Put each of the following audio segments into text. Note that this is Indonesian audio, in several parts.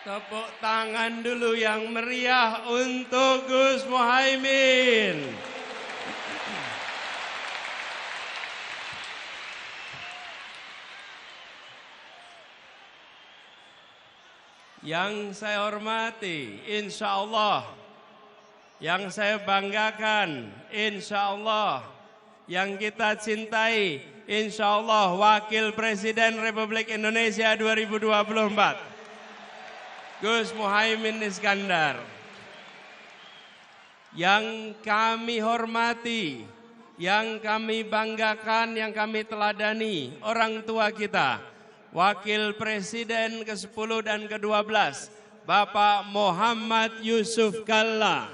Tepuk tangan dulu yang meriah untuk Gus Muhaimin. Yang saya hormati, insya Allah. Yang saya banggakan, insya Allah. Yang kita cintai, insya Allah Wakil Presiden Republik Indonesia 2024. Gus Muhaimin Iskandar. Yang kami hormati, yang kami banggakan, yang kami teladani, orang tua kita, Wakil Presiden ke-10 dan ke-12, Bapak Muhammad Yusuf Kalla.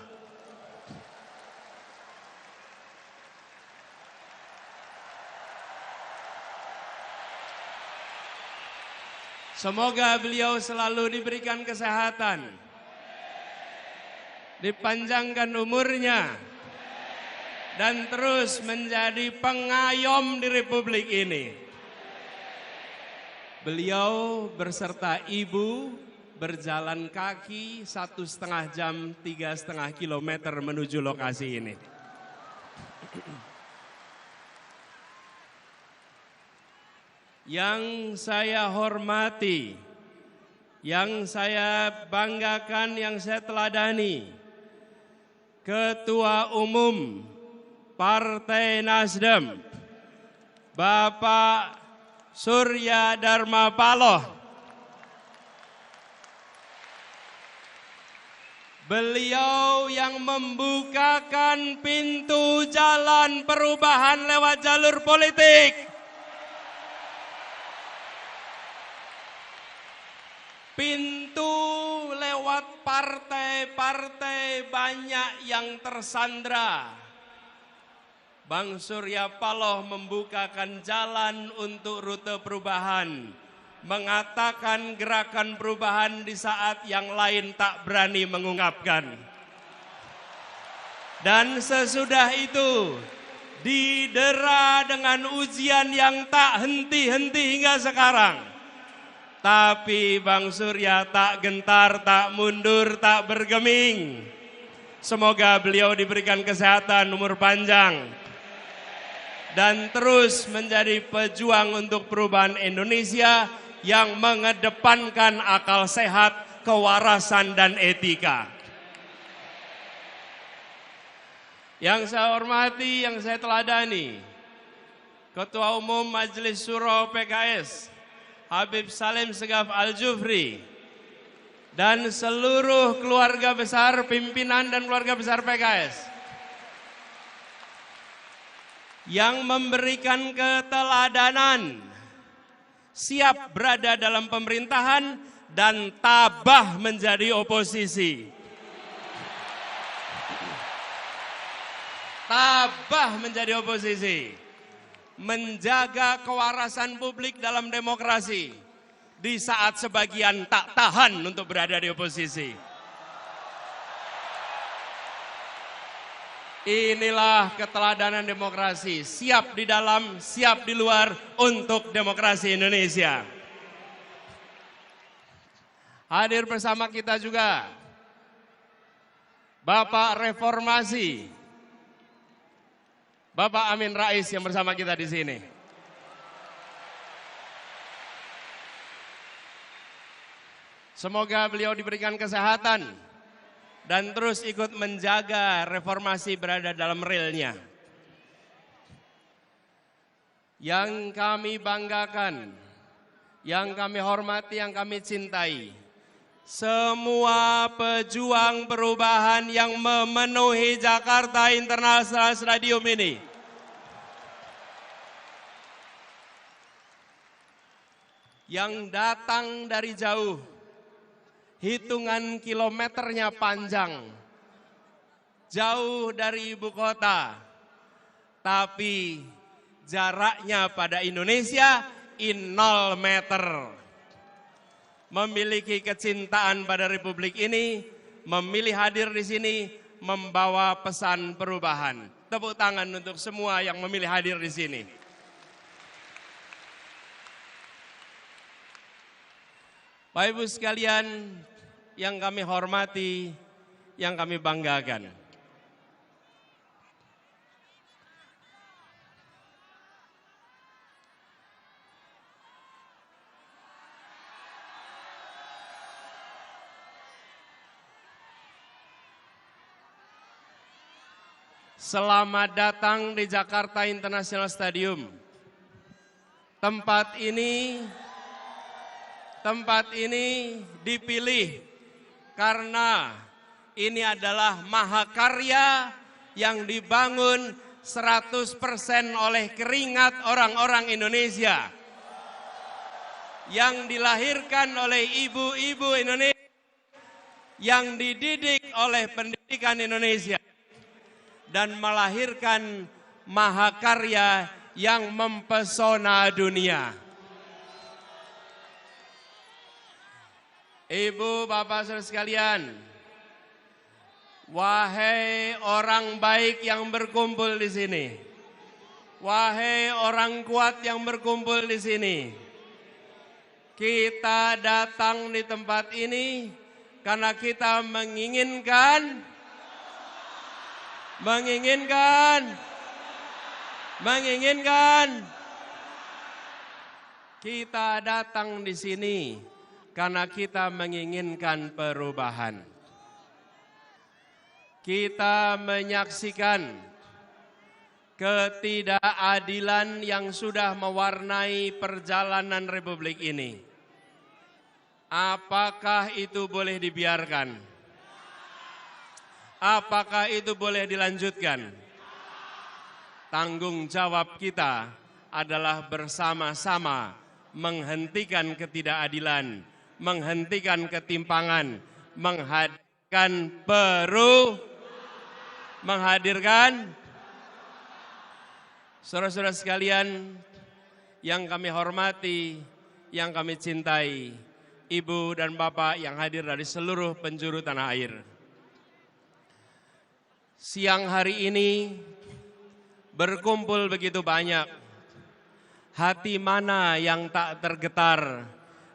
Semoga beliau selalu diberikan kesehatan, dipanjangkan umurnya, dan terus menjadi pengayom di Republik ini. Beliau berserta ibu berjalan kaki 1,5 jam, 3,5 kilometer menuju lokasi ini. Yang saya hormati, yang saya banggakan, yang saya teladani, Ketua Umum Partai Nasdem, Bapak Surya Dharma Paloh. Beliau yang membukakan pintu jalan perubahan lewat jalur politik. Pintu lewat partai-partai banyak yang tersandra. Bang Surya Paloh membukakan jalan untuk rute perubahan, mengatakan gerakan perubahan di saat yang lain tak berani mengungkapkan. Dan sesudah itu didera dengan ujian yang tak henti-henti hingga sekarang. Tapi Bang Surya tak gentar, tak mundur, tak bergeming. Semoga beliau diberikan kesehatan, umur panjang, dan terus menjadi pejuang untuk perubahan Indonesia yang mengedepankan akal sehat, kewarasan, dan etika. Yang saya hormati, yang saya teladani, Ketua Umum Majelis Syuro PKS, Habib Salim Segaf Al-Jufri, dan seluruh keluarga besar, pimpinan dan keluarga besar PKS yang memberikan keteladanan, siap berada dalam pemerintahan dan tabah menjadi oposisi. Tabah menjadi oposisi. Menjaga kewarasan publik dalam demokrasi di saat sebagian tak tahan untuk berada di oposisi. Inilah keteladanan demokrasi, siap di dalam, siap di luar untuk demokrasi Indonesia. Hadir bersama kita juga Bapak Reformasi, Bapak Amin Rais yang bersama kita di sini. Semoga beliau diberikan kesehatan dan terus ikut menjaga reformasi berada dalam relnya. Yang kami banggakan, yang kami hormati, yang kami cintai, semua pejuang perubahan yang memenuhi Jakarta International Stadium ini. Yang datang dari jauh, hitungan kilometernya panjang, jauh dari ibu kota, tapi jaraknya pada Indonesia 0 meter. Memiliki kecintaan pada Republik ini, memilih hadir di sini, membawa pesan perubahan. Tepuk tangan untuk semua yang memilih hadir di sini. Bapak Ibu sekalian, yang kami hormati, yang kami banggakan. Selamat datang di Jakarta International Stadium. Tempat ini dipilih karena ini adalah mahakarya yang dibangun 100% oleh keringat orang-orang Indonesia. Yang dilahirkan oleh ibu-ibu Indonesia, yang dididik oleh pendidikan Indonesia, dan melahirkan mahakarya yang mempesona dunia. Ibu, bapak, saudara sekalian, wahai orang baik yang berkumpul di sini, wahai orang kuat yang berkumpul di sini, kita datang di tempat ini karena kita menginginkan kita datang di sini karena kita menginginkan perubahan. Kita menyaksikan ketidakadilan yang sudah mewarnai perjalanan Republik ini. Apakah itu boleh dibiarkan? Apakah itu boleh dilanjutkan? Tanggung jawab kita adalah bersama-sama menghentikan ketidakadilan, menghentikan ketimpangan, menghadirkan saudara-saudara sekalian yang kami hormati, yang kami cintai, ibu dan bapak yang hadir dari seluruh penjuru tanah air. Siang hari ini berkumpul begitu banyak. Hati mana yang tak tergetar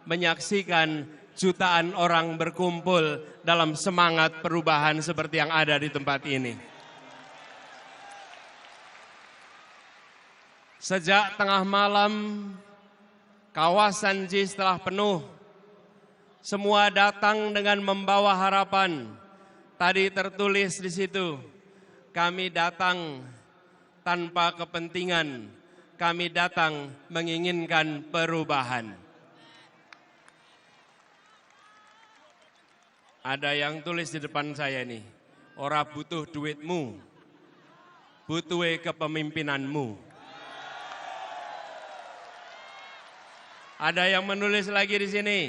menyaksikan jutaan orang berkumpul dalam semangat perubahan seperti yang ada di tempat ini. Sejak tengah malam, kawasan JIS telah penuh. Semua datang dengan membawa harapan. Tadi tertulis di situ, kami datang tanpa kepentingan, kami datang menginginkan perubahan. Ada yang tulis di depan saya ini, ora butuh duitmu, butuh kepemimpinanmu. Ada yang menulis lagi di sini,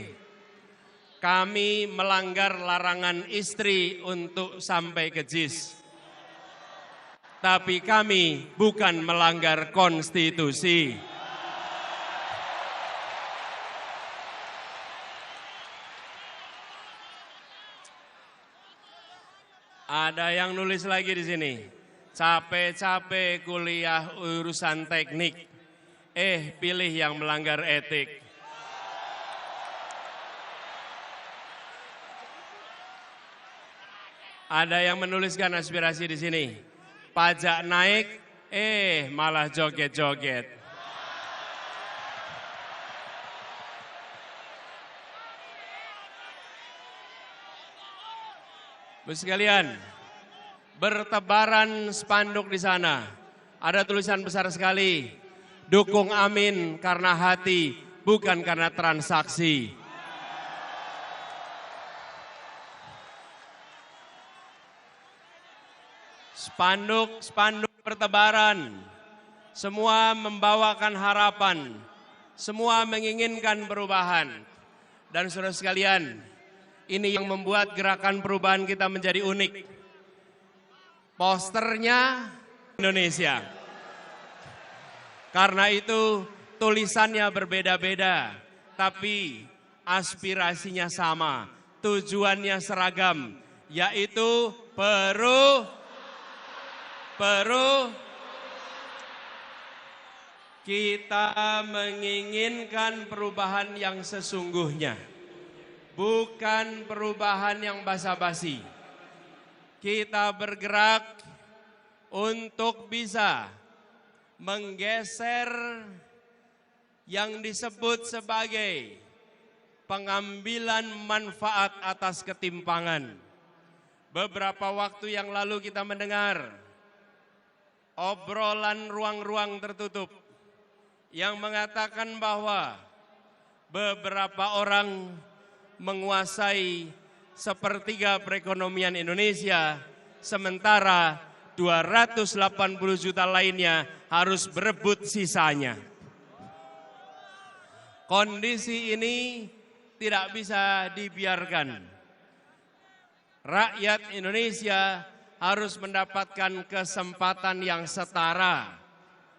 kami melanggar larangan istri untuk sampai ke JIS. Tapi kami bukan melanggar konstitusi. Ada yang nulis lagi di sini, capek-capek kuliah urusan teknik, pilih yang melanggar etik. Ada yang menuliskan aspirasi di sini, pajak naik, malah joget-joget. Bu sekalian, bertebaran spanduk di sana. Ada tulisan besar sekali, dukung Amin karena hati, bukan karena transaksi. Spanduk bertebaran, semua membawakan harapan, semua menginginkan perubahan. Dan saudara sekalian, ini yang membuat gerakan perubahan kita menjadi unik. Posternya Indonesia. Karena itu tulisannya berbeda-beda, tapi aspirasinya sama, tujuannya seragam, yaitu kita menginginkan perubahan yang sesungguhnya. bukan perubahan yang basa-basi. Kita bergerak untuk bisa menggeser yang disebut sebagai pengambilan manfaat atas ketimpangan. Beberapa waktu yang lalu kita mendengar obrolan ruang-ruang tertutup yang mengatakan bahwa beberapa orang menguasai sepertiga perekonomian Indonesia, sementara 280 juta lainnya harus berebut sisanya. Kondisi ini tidak bisa dibiarkan. Rakyat Indonesia harus mendapatkan kesempatan yang setara,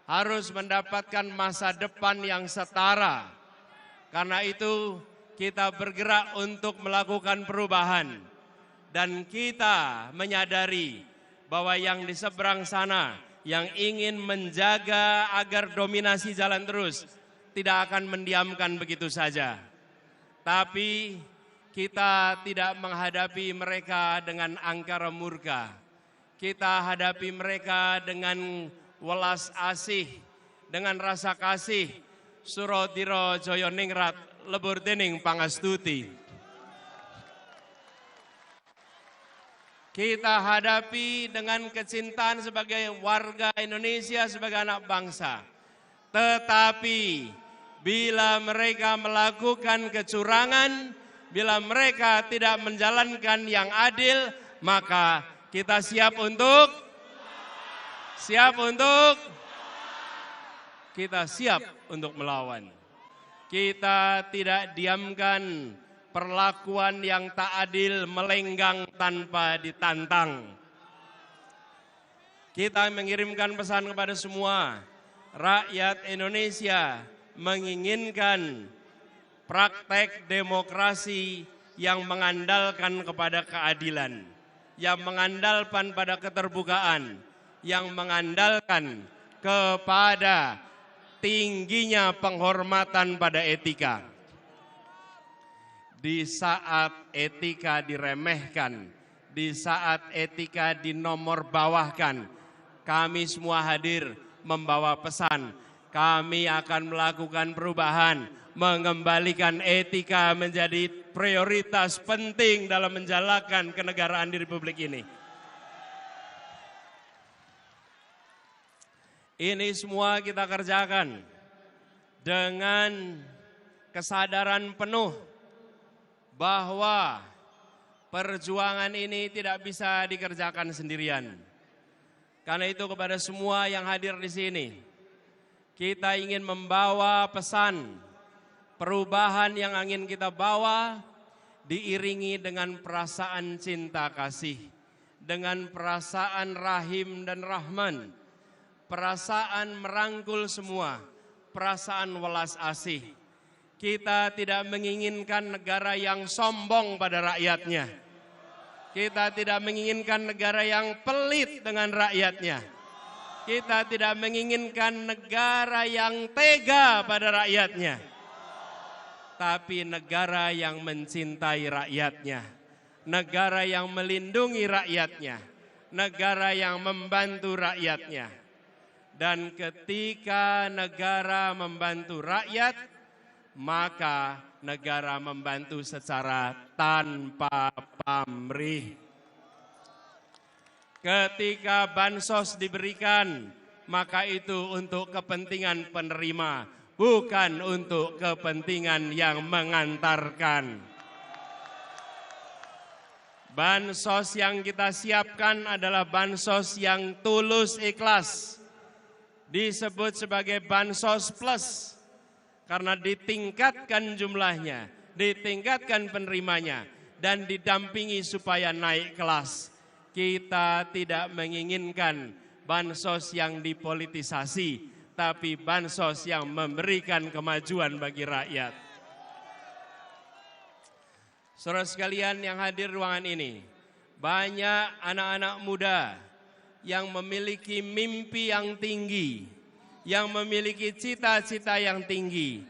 harus mendapatkan masa depan yang setara. Karena itu kita bergerak untuk melakukan perubahan dan kita menyadari bahwa yang di seberang sana yang ingin menjaga agar dominasi jalan terus tidak akan mendiamkan begitu saja. Tapi kita tidak menghadapi mereka dengan angkara murka. Kita hadapi mereka dengan welas asih, dengan rasa kasih. Surodiro Joyo Ningrat lebur dening pangastuti. Kita hadapi dengan kecintaan sebagai warga Indonesia, sebagai anak bangsa. Tetapi bila mereka melakukan kecurangan, bila mereka tidak menjalankan yang adil, maka kita siap untuk melawan. Kita tidak diamkan perlakuan yang tak adil melenggang tanpa ditantang. Kita mengirimkan pesan kepada semua rakyat Indonesia menginginkan praktek demokrasi yang mengandalkan kepada keadilan, yang mengandalkan pada keterbukaan, yang mengandalkan kepada tingginya penghormatan pada etika. Di saat etika diremehkan, di saat etika dinomorbawahkan, kami semua hadir membawa pesan. Kami akan melakukan perubahan, mengembalikan etika menjadi prioritas penting dalam menjalankan kenegaraan di Republik ini. Ini semua kita kerjakan dengan kesadaran penuh bahwa perjuangan ini tidak bisa dikerjakan sendirian. Karena itu kepada semua yang hadir di sini, kita ingin membawa pesan perubahan yang ingin kita bawa diiringi dengan perasaan cinta kasih, dengan perasaan rahim dan rahman, perasaan merangkul semua, perasaan welas asih. Kita tidak menginginkan negara yang sombong pada rakyatnya. Kita tidak menginginkan negara yang pelit dengan rakyatnya. Kita tidak menginginkan negara yang tega pada rakyatnya. Tapi negara yang mencintai rakyatnya. Negara yang melindungi rakyatnya. Negara yang membantu rakyatnya. Dan ketika negara membantu rakyat, maka negara membantu secara tanpa pamrih. Ketika bansos diberikan, maka itu untuk kepentingan penerima, bukan untuk kepentingan yang mengantarkan. Bansos yang kita siapkan adalah bansos yang tulus ikhlas. Disebut sebagai bansos plus, karena ditingkatkan jumlahnya, ditingkatkan penerimanya, dan didampingi supaya naik kelas. Kita tidak menginginkan bansos yang dipolitisasi, tapi bansos yang memberikan kemajuan bagi rakyat. Saudara sekalian yang hadir ruangan ini, banyak anak-anak muda yang memiliki mimpi yang tinggi, yang memiliki cita-cita yang tinggi,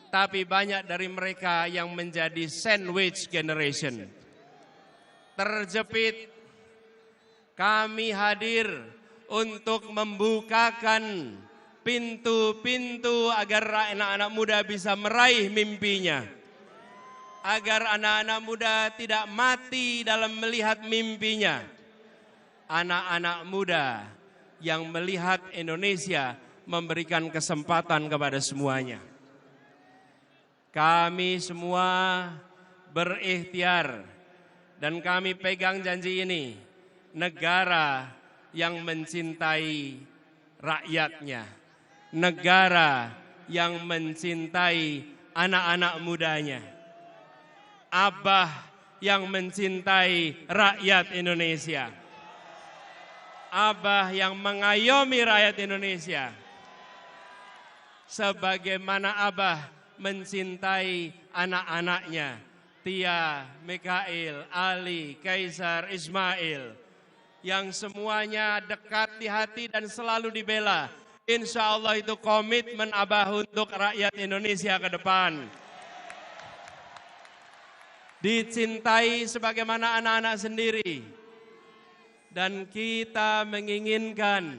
tapi banyak dari mereka yang menjadi sandwich generation. Terjepit, kami hadir untuk membukakan pintu-pintu agar anak-anak muda bisa meraih mimpinya. Agar anak-anak muda tidak mati dalam melihat mimpinya. Anak-anak muda yang melihat Indonesia memberikan kesempatan kepada semuanya. Kami semua berikhtiar dan kami pegang janji ini. Negara yang mencintai rakyatnya. Negara yang mencintai anak-anak mudanya. Abah yang mencintai rakyat Indonesia. Abah yang mengayomi rakyat Indonesia. Sebagaimana Abah mencintai anak-anaknya. Tia, Mikail, Ali, Kaisar, Ismail. Yang semuanya dekat di hati dan selalu dibela. Insya Allah itu komitmen Abah untuk rakyat Indonesia ke depan. Dicintai sebagaimana anak-anak sendiri. Dan kita menginginkan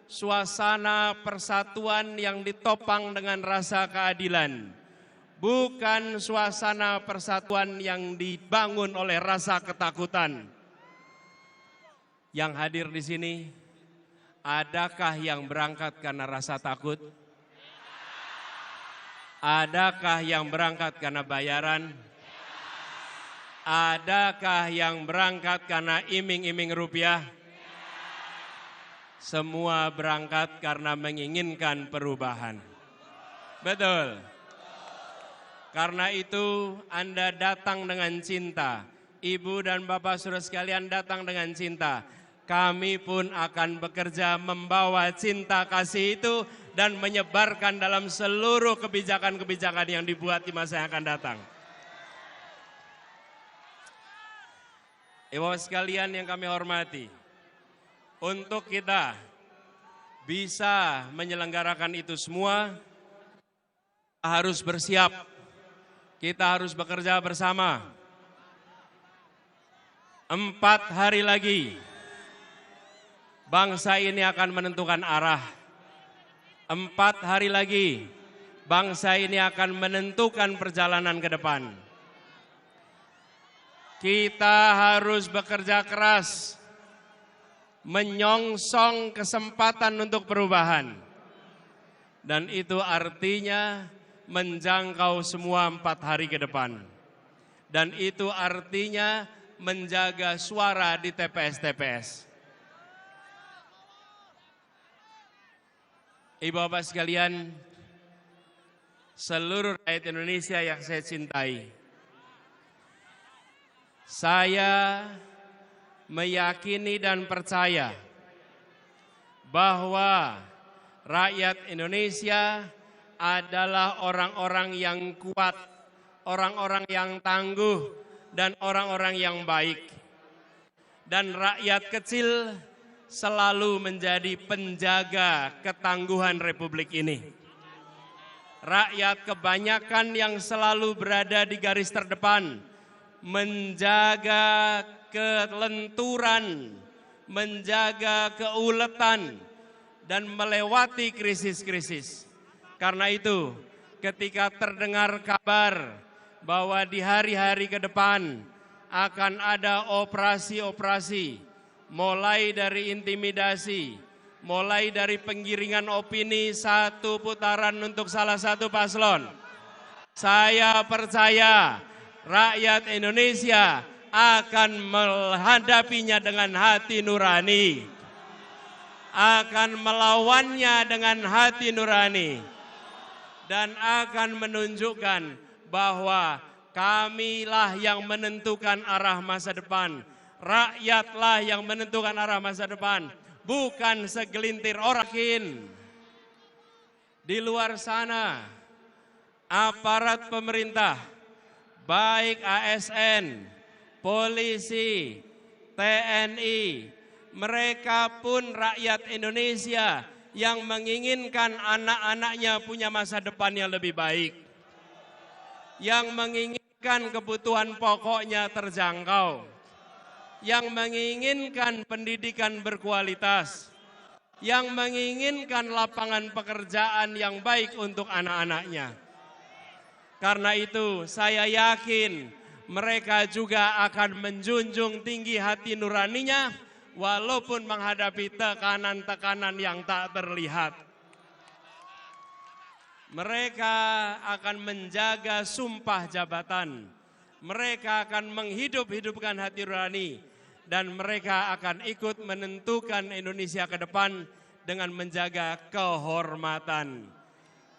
suasana persatuan yang ditopang dengan rasa keadilan. Bukan suasana persatuan yang dibangun oleh rasa ketakutan. Yang hadir di sini, adakah yang berangkat karena rasa takut? Adakah yang berangkat karena bayaran? Adakah yang berangkat karena iming-iming rupiah? Semua berangkat karena menginginkan perubahan. Betul. Karena itu Anda datang dengan cinta. Ibu dan Bapak saudara sekalian datang dengan cinta. Kami pun akan bekerja membawa cinta kasih itu dan menyebarkan dalam seluruh kebijakan-kebijakan yang dibuat di masa yang akan datang. Ibu sekalian yang kami hormati, untuk kita bisa menyelenggarakan itu semua, kita harus bersiap, kita harus bekerja bersama. 4 hari lagi, bangsa ini akan menentukan arah. 4 hari lagi, bangsa ini akan menentukan perjalanan ke depan. Kita harus bekerja keras, menyongsong kesempatan untuk perubahan. Dan itu artinya menjangkau semua 4 hari ke depan. Dan itu artinya menjaga suara di TPS-TPS. Ibu bapak sekalian, seluruh rakyat Indonesia yang saya cintai, saya meyakini dan percaya bahwa rakyat Indonesia adalah orang-orang yang kuat, orang-orang yang tangguh, dan orang-orang yang baik. Dan rakyat kecil selalu menjadi penjaga ketangguhan Republik ini. Rakyat kebanyakan yang selalu berada di garis terdepan, menjaga kelenturan, menjaga keuletan, dan melewati krisis-krisis. Karena itu, ketika terdengar kabar bahwa di hari-hari ke depan akan ada operasi-operasi, mulai dari intimidasi, mulai dari penggiringan opini 1 putaran untuk salah satu paslon, saya percaya rakyat Indonesia akan menghadapinya dengan hati nurani, akan melawannya dengan hati nurani, dan akan menunjukkan bahwa kamilah yang menentukan arah masa depan, rakyatlah yang menentukan arah masa depan, bukan segelintir orang. Di luar sana, aparat pemerintah, baik ASN, polisi, TNI, mereka pun rakyat Indonesia yang menginginkan anak-anaknya punya masa depan yang lebih baik. yang menginginkan kebutuhan pokoknya terjangkau, yang menginginkan pendidikan berkualitas, yang menginginkan lapangan pekerjaan yang baik untuk anak-anaknya. Karena itu saya yakin mereka juga akan menjunjung tinggi hati nuraninya walaupun menghadapi tekanan-tekanan yang tak terlihat. Mereka akan menjaga sumpah jabatan. Mereka akan menghidup-hidupkan hati nurani. Dan mereka akan ikut menentukan Indonesia ke depan dengan menjaga kehormatan.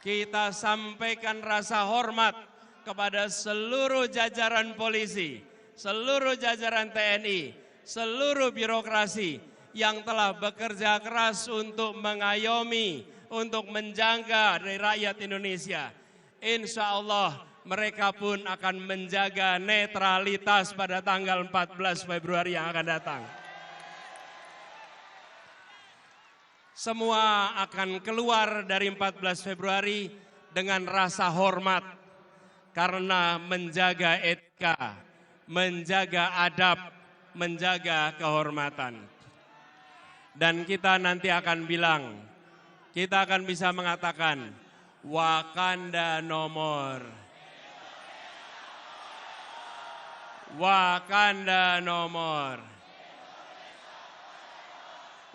Kita sampaikan rasa hormat kepada seluruh jajaran polisi, seluruh jajaran TNI, seluruh birokrasi yang telah bekerja keras untuk mengayomi, untuk menjaga dari rakyat Indonesia. Insya Allah mereka pun akan menjaga netralitas pada tanggal 14 Februari yang akan datang. Semua akan keluar dari 14 Februari dengan rasa hormat karena menjaga etika, menjaga adab, menjaga kehormatan. Dan kita nanti akan bilang, kita akan bisa mengatakan, Wakanda no more. Wakanda no more.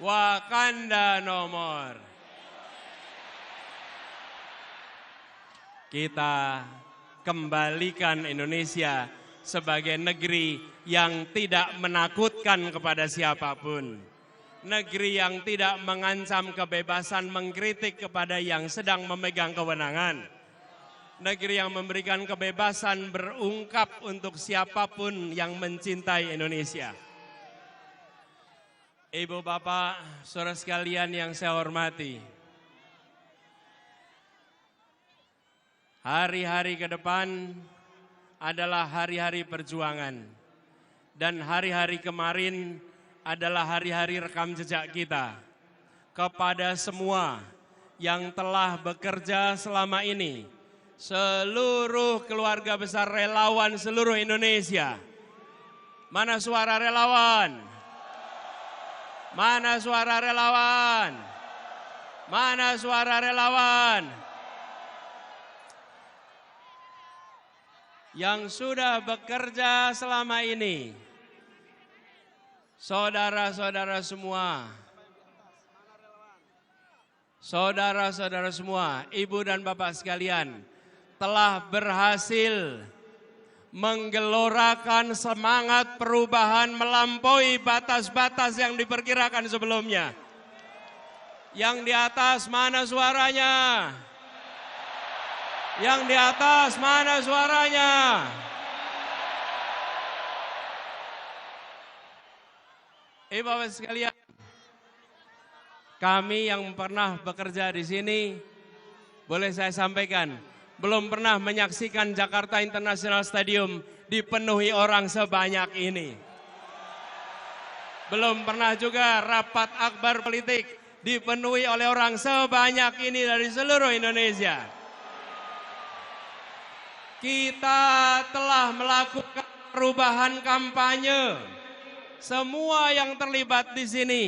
Wakanda no more. Kita kembalikan Indonesia sebagai negeri yang tidak menakutkan kepada siapapun. Negeri yang tidak mengancam kebebasan mengkritik kepada yang sedang memegang kewenangan. Negeri yang memberikan kebebasan berungkap untuk siapapun yang mencintai Indonesia. Ibu, Bapak, saudara sekalian yang saya hormati. Hari-hari ke depan adalah hari-hari perjuangan. Dan hari-hari kemarin adalah hari-hari rekam jejak kita. Kepada semua yang telah bekerja selama ini, seluruh keluarga besar relawan seluruh Indonesia. Mana suara relawan? Mana suara relawan? Mana suara relawan? Yang sudah bekerja selama ini, saudara-saudara semua, saudara-saudara semua, ibu dan bapak sekalian, telah berhasil menggelorakan semangat perubahan melampaui batas-batas yang diperkirakan sebelumnya. Yang di atas mana suaranya? Yang di atas mana suaranya? Ibu bapak sekalian, kami yang pernah bekerja di sini, boleh saya sampaikan, belum pernah menyaksikan Jakarta International Stadium dipenuhi orang sebanyak ini. Belum pernah juga rapat akbar politik dipenuhi oleh orang sebanyak ini dari seluruh Indonesia. Kita telah melakukan perubahan kampanye. Semua yang terlibat di sini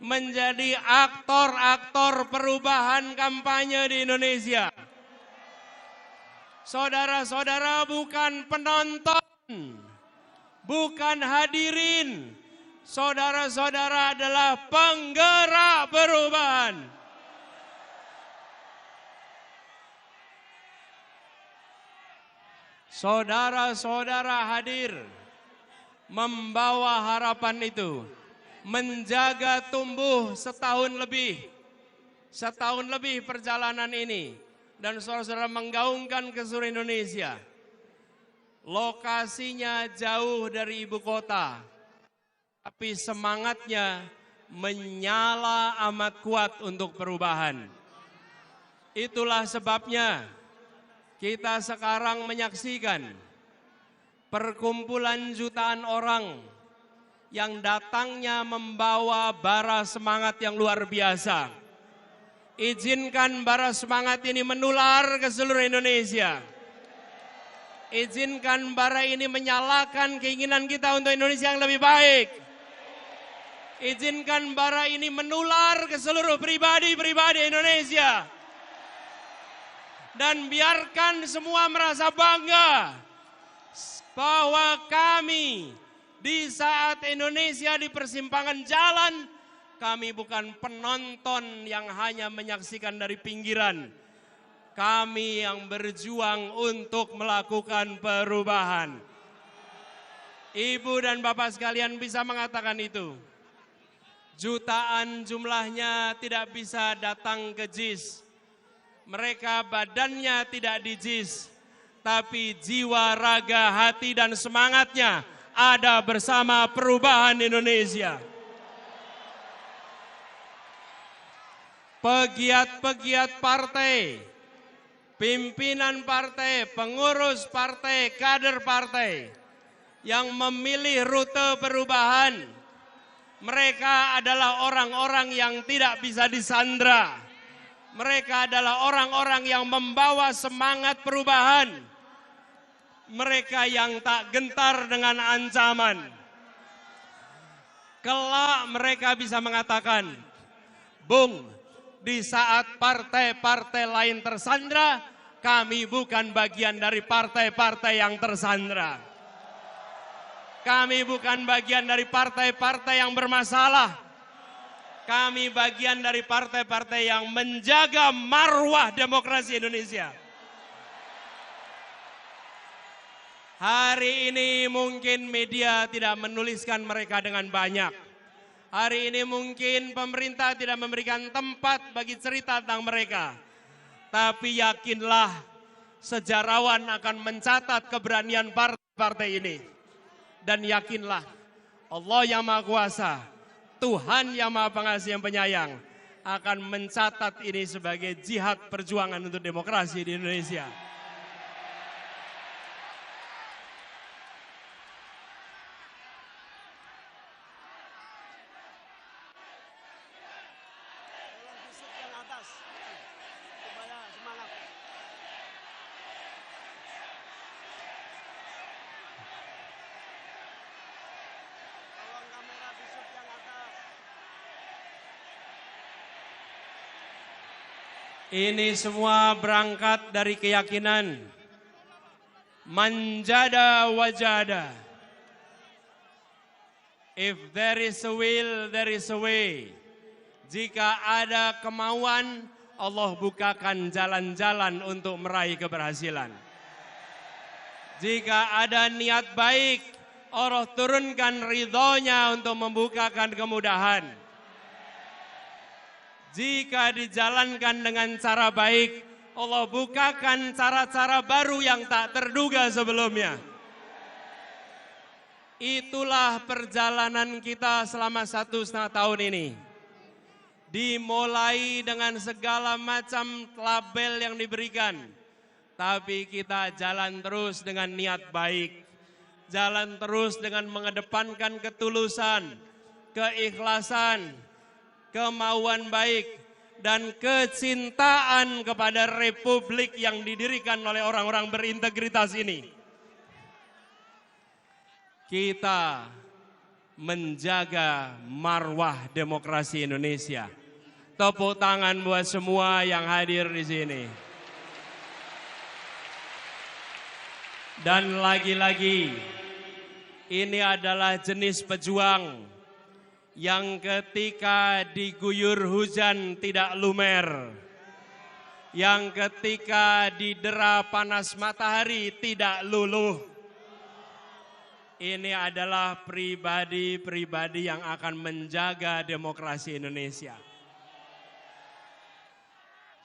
menjadi aktor-aktor perubahan kampanye di Indonesia. Saudara-saudara bukan penonton, bukan hadirin. Saudara-saudara adalah penggerak perubahan. Saudara-saudara hadir membawa harapan itu, menjaga tumbuh setahun lebih perjalanan ini, dan saudara-saudara menggaungkan ke seluruh Indonesia. Lokasinya jauh dari ibu kota, tapi semangatnya menyala amat kuat untuk perubahan. Itulah sebabnya kita sekarang menyaksikan perkumpulan jutaan orang yang datangnya membawa bara semangat yang luar biasa. Izinkan bara semangat ini menular ke seluruh Indonesia. Izinkan bara ini menyalakan keinginan kita untuk Indonesia yang lebih baik. Izinkan bara ini menular ke seluruh pribadi-pribadi Indonesia. Dan biarkan semua merasa bangga bahwa kami di saat Indonesia di persimpangan jalan, kami bukan penonton yang hanya menyaksikan dari pinggiran. Kami yang berjuang untuk melakukan perubahan. Ibu dan Bapak sekalian bisa mengatakan itu. Jutaan jumlahnya tidak bisa datang ke JIS. Mereka badannya tidak di JIS. Tapi jiwa, raga, hati dan semangatnya ada bersama perubahan Indonesia. Pegiat-pegiat partai, pimpinan partai, pengurus partai, kader partai yang memilih rute perubahan, mereka adalah orang-orang yang tidak bisa disandra. Mereka adalah orang-orang yang membawa semangat perubahan. Mereka yang tak gentar dengan ancaman. Kelak mereka bisa mengatakan, Bung, di saat partai-partai lain tersandra, kami bukan bagian dari partai-partai yang tersandra. Kami bukan bagian dari partai-partai yang bermasalah. Kami bagian dari partai-partai yang menjaga marwah demokrasi Indonesia. Hari ini mungkin media tidak menuliskan mereka dengan banyak. Hari ini mungkin pemerintah tidak memberikan tempat bagi cerita tentang mereka. Tapi yakinlah, sejarawan akan mencatat keberanian partai-partai ini. Dan yakinlah, Allah yang Maha Kuasa, Tuhan yang Maha Pengasih yang penyayang, akan mencatat ini sebagai jihad perjuangan untuk demokrasi di Indonesia. Ini semua berangkat dari keyakinan manjada wajada. If there is a will, there is a way. Jika ada kemauan, Allah bukakan jalan-jalan untuk meraih keberhasilan. Jika ada niat baik, Allah turunkan ridhonya untuk membukakan kemudahan. Jika dijalankan dengan cara baik, Allah bukakan cara-cara baru yang tak terduga sebelumnya. Itulah perjalanan kita selama 1,5 tahun ini. Dimulai dengan segala macam label yang diberikan. Tapi kita jalan terus dengan niat baik. Jalan terus dengan mengedepankan ketulusan, keikhlasan, kemauan baik, dan kecintaan kepada republik yang didirikan oleh orang-orang berintegritas ini. Kita menjaga marwah demokrasi Indonesia. Tepuk tangan buat semua yang hadir di sini. Dan lagi-lagi, ini adalah jenis pejuang yang ketika diguyur hujan tidak lumer, yang ketika didera panas matahari tidak luluh. Ini adalah pribadi-pribadi yang akan menjaga demokrasi Indonesia.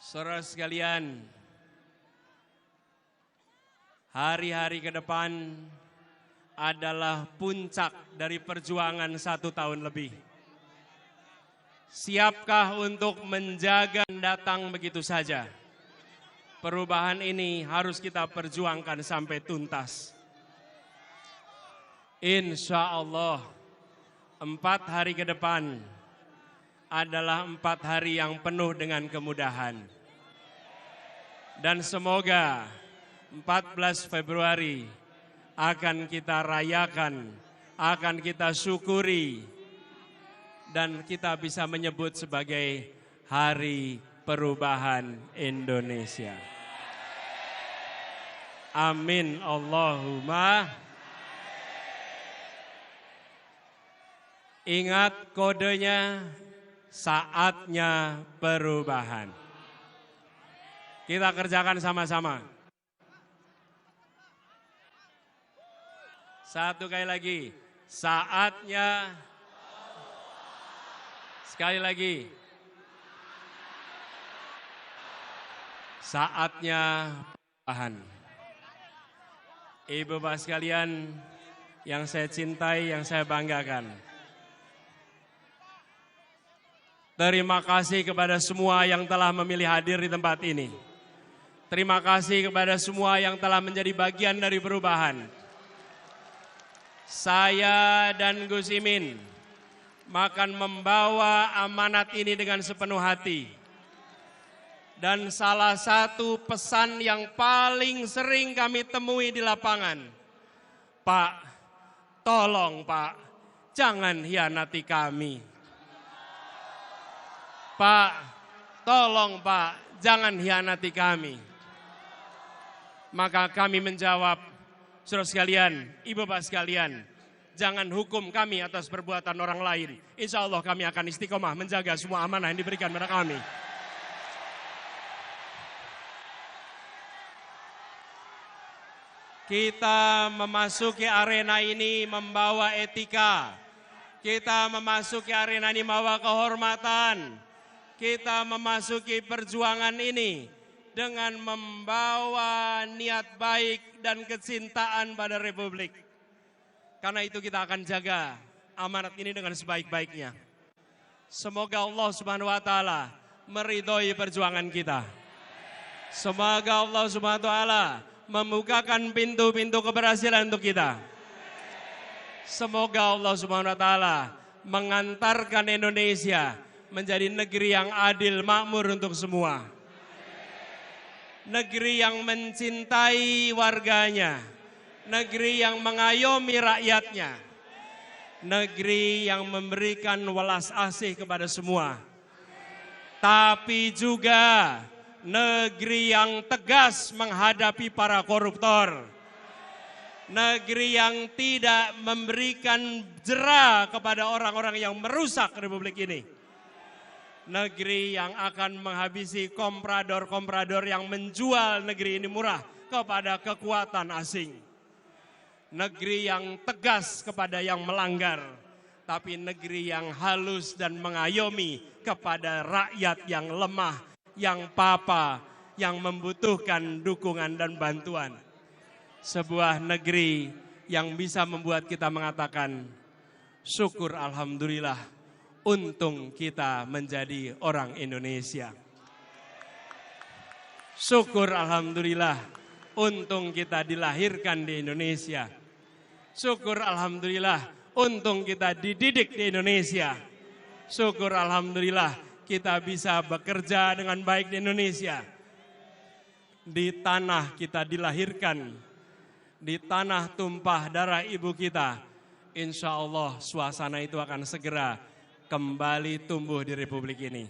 Saudara sekalian, hari-hari ke depan adalah puncak dari perjuangan 1 tahun lebih. Siapkah untuk menjaga datang begitu saja? Perubahan ini harus kita perjuangkan sampai tuntas. Insya Allah 4 hari ke depan adalah 4 hari yang penuh dengan kemudahan. Dan semoga 14 Februari akan kita rayakan, akan kita syukuri, dan kita bisa menyebut sebagai Hari Perubahan Indonesia. Amin Allahumma. Ingat kodenya, saatnya perubahan. Kita kerjakan sama-sama. Satu kali lagi, saatnya. Sekali lagi, saatnya perubahan. Ibu bapak sekalian yang saya cintai, yang saya banggakan. Terima kasih kepada semua yang telah memilih hadir di tempat ini. Terima kasih kepada semua yang telah menjadi bagian dari perubahan. Saya dan Gus Imin akan membawa amanat ini dengan sepenuh hati. Dan salah satu pesan yang paling sering kami temui di lapangan, Pak, tolong Pak, jangan hianati kami. Pak, tolong Pak, jangan hianati kami. Maka kami menjawab, saudara sekalian, ibu bapak sekalian, jangan hukum kami atas perbuatan orang lain. Insya Allah kami akan istiqomah menjaga semua amanah yang diberikan kepada kami. Kita memasuki arena ini membawa etika. Kita memasuki arena ini membawa kehormatan. Kita memasuki perjuangan ini dengan membawa niat baik dan kecintaan pada Republik. Karena itu kita akan jaga amanat ini dengan sebaik-baiknya. Semoga Allah Subhanahu wa taala meridhoi perjuangan kita. Semoga Allah Subhanahu wa taala membukakan pintu-pintu keberhasilan untuk kita. Semoga Allah Subhanahu wa taala mengantarkan Indonesia menjadi negeri yang adil, makmur untuk semua. Negeri yang mencintai warganya, negeri yang mengayomi rakyatnya, negeri yang memberikan welas asih kepada semua. Tapi juga negeri yang tegas menghadapi para koruptor. Negeri yang tidak memberikan jera kepada orang-orang yang merusak Republik ini. Negeri yang akan menghabisi komprador-komprador yang menjual negeri ini murah kepada kekuatan asing. Negeri yang tegas kepada yang melanggar, tapi negeri yang halus dan mengayomi kepada rakyat yang lemah, yang papa, yang membutuhkan dukungan dan bantuan. Sebuah negeri yang bisa membuat kita mengatakan, syukur alhamdulillah, untung kita menjadi orang Indonesia. Syukur alhamdulillah, untung kita dilahirkan di Indonesia. Syukur alhamdulillah, untung kita dididik di Indonesia. Syukur alhamdulillah, kita bisa bekerja dengan baik di Indonesia. Di tanah kita dilahirkan, di tanah tumpah darah ibu kita. Insya Allah suasana itu akan segera kembali tumbuh di Republik ini.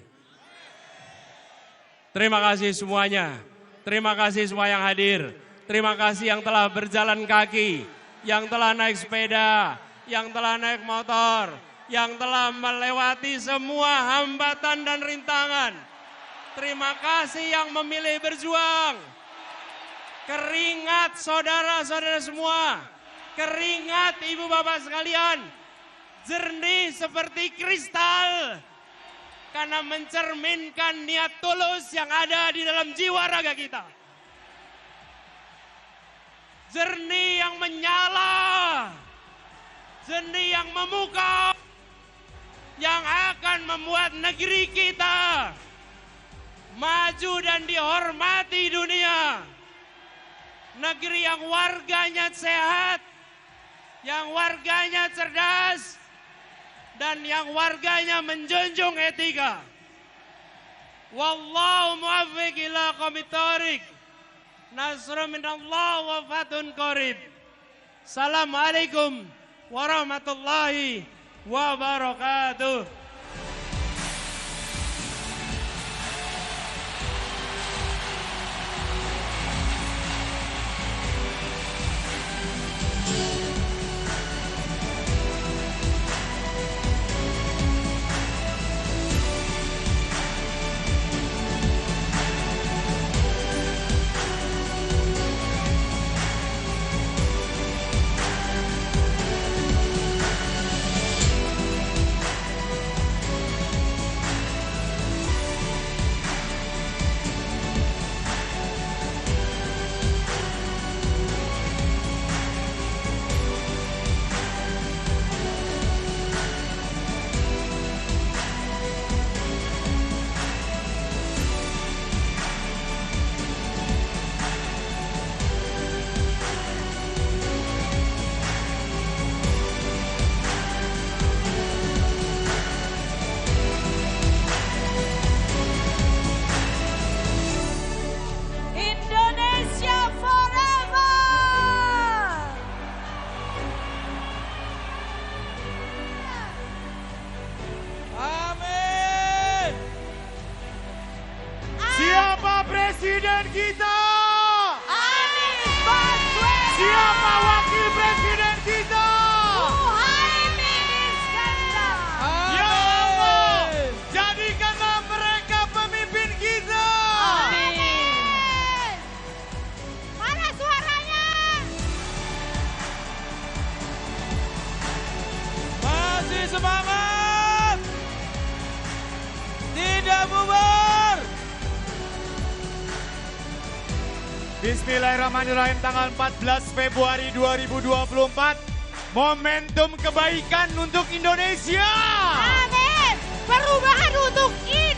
Terima kasih semuanya. Terima kasih semua yang hadir. Terima kasih yang telah berjalan kaki, yang telah naik sepeda, yang telah naik motor, yang telah melewati semua hambatan dan rintangan. Terima kasih yang memilih berjuang. Keringat saudara-saudara semua, keringat ibu bapak sekalian, jernih seperti kristal, karena mencerminkan niat tulus yang ada di dalam jiwa raga kita. Jernih yang menyala, jernih yang memukau, yang akan membuat negeri kita maju dan dihormati dunia. Negeri yang warganya sehat, yang warganya cerdas, dan yang warganya menjunjung etika. Wallahu muwaffiq ila aqwamit thoriq. nasrun minallah wa fathun qarib. Assalamualaikum warahmatullahi wabarakatuh. Presiden kita? Anies Baswedan. Siapa wakil presiden kita? Muhaimin Iskandar. Ya Allah, jadikanlah mereka pemimpin kita. Amin. Mana suaranya? Masih semangat. Tidak bubar. Bismillahirrahmanirrahim, tanggal 14 Februari 2024. Momentum kebaikan untuk Indonesia. Amin. Perubahan untuk Indonesia.